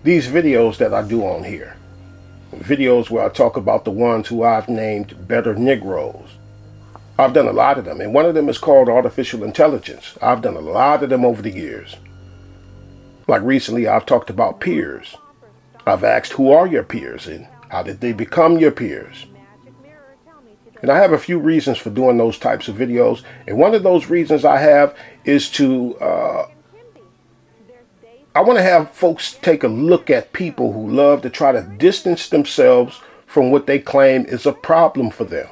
these videos that I do on here, videos where I talk about the ones who I've named better Negroes. I've done a lot of them, and one of them is called artificial intelligence. I've done a lot of them over the years. Like recently, I've talked about peers. I've asked, who are your peers and how did they become your peers? And I have a few reasons for doing those types of videos. And one of those reasons I have is to, I want to have folks take a look at people who love to try to distance themselves from what they claim is a problem for them.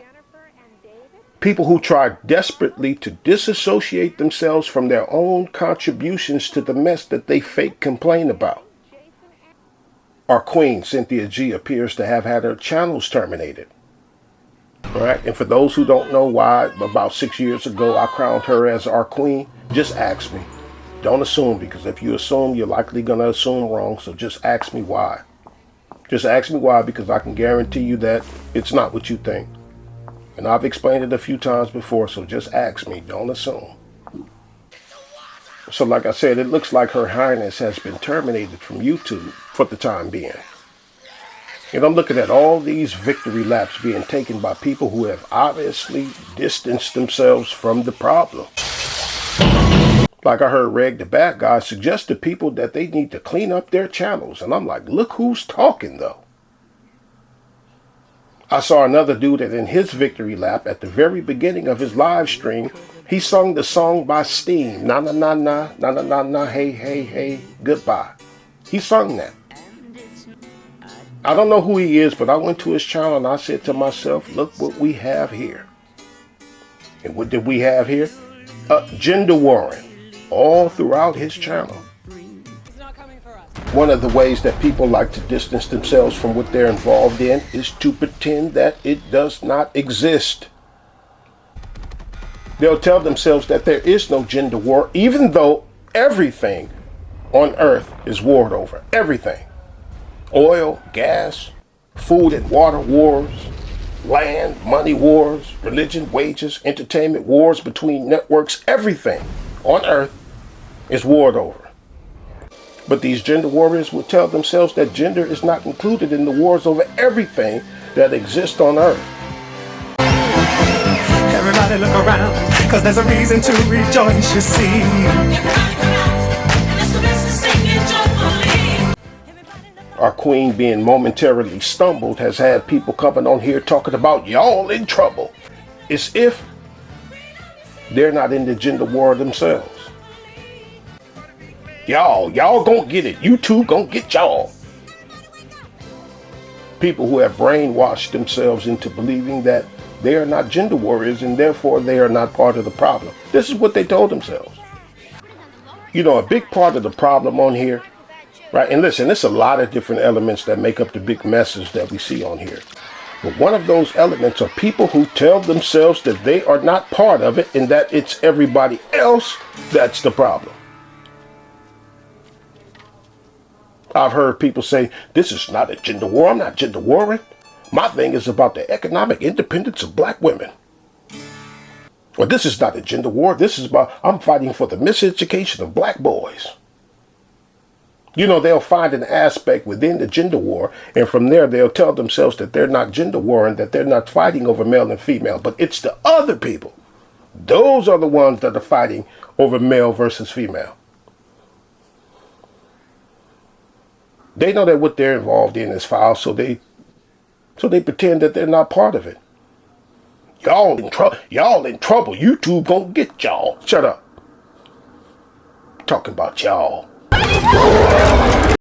People who try desperately to disassociate themselves from their own contributions to the mess that they fake complain about. Our queen, Cynthia G, appears to have had her channels terminated. All right, and for those who don't know why, about 6 years ago, I crowned her as our queen, just ask me. Don't assume, because if you assume, you're likely going to assume wrong, so just ask me why. Just ask me why, because I can guarantee you that it's not what you think. And I've explained it a few times before, so just ask me, don't assume. So like I said, it looks like Her Highness has been terminated from YouTube for the time being. And I'm looking at all these victory laps being taken by people who have obviously distanced themselves from the problem. Like I heard Reg the Bad Guy suggest to people that they need to clean up their channels. And I'm like, look who's talking though. I saw another dude that in his victory lap at the very beginning of his live stream, he sung the song by Steam, na na na na, na na na na, hey hey hey, goodbye. He sung that. I don't know who he is, but I went to his channel and I said to myself, look what we have here. And what did we have here? Gender warring all throughout his channel. One of the ways that people like to distance themselves from what they're involved in is to pretend that it does not exist. They'll tell themselves that there is no gender war, even though everything on earth is warred over. Everything. Oil, gas, food and water wars, land, money wars, religion, wages, entertainment wars between networks. Everything on earth is warred over. But these gender warriors will tell themselves that gender is not included in the wars over everything that exists on earth. Everybody look around, cause there's a reason to rejoice, you see. Our queen, being momentarily stumbled, has had people coming on here talking about y'all in trouble. As if they're not in the gender war themselves. Y'all gonna get it. YouTube gonna get y'all. People who have brainwashed themselves into believing that they are not gender warriors and therefore they are not part of the problem. This is what they told themselves. You know, a big part of the problem on here, right? And listen, there's a lot of different elements that make up the big messes that we see on here. But one of those elements are people who tell themselves that they are not part of it and that it's everybody else that's the problem. I've heard people say, this is not a gender war. I'm not gender warring. My thing is about the economic independence of black women. Or this is not a gender war. This is about, I'm fighting for the miseducation of black boys. You know, they'll find an aspect within the gender war, and from there they'll tell themselves that they're not gender warring, that they're not fighting over male and female, but it's the other people. Those are the ones that are fighting over male versus female. They know that what they're involved in is foul, so they pretend that they're not part of it. Y'all in trouble. YouTube gonna get y'all. Shut up. Talking about y'all.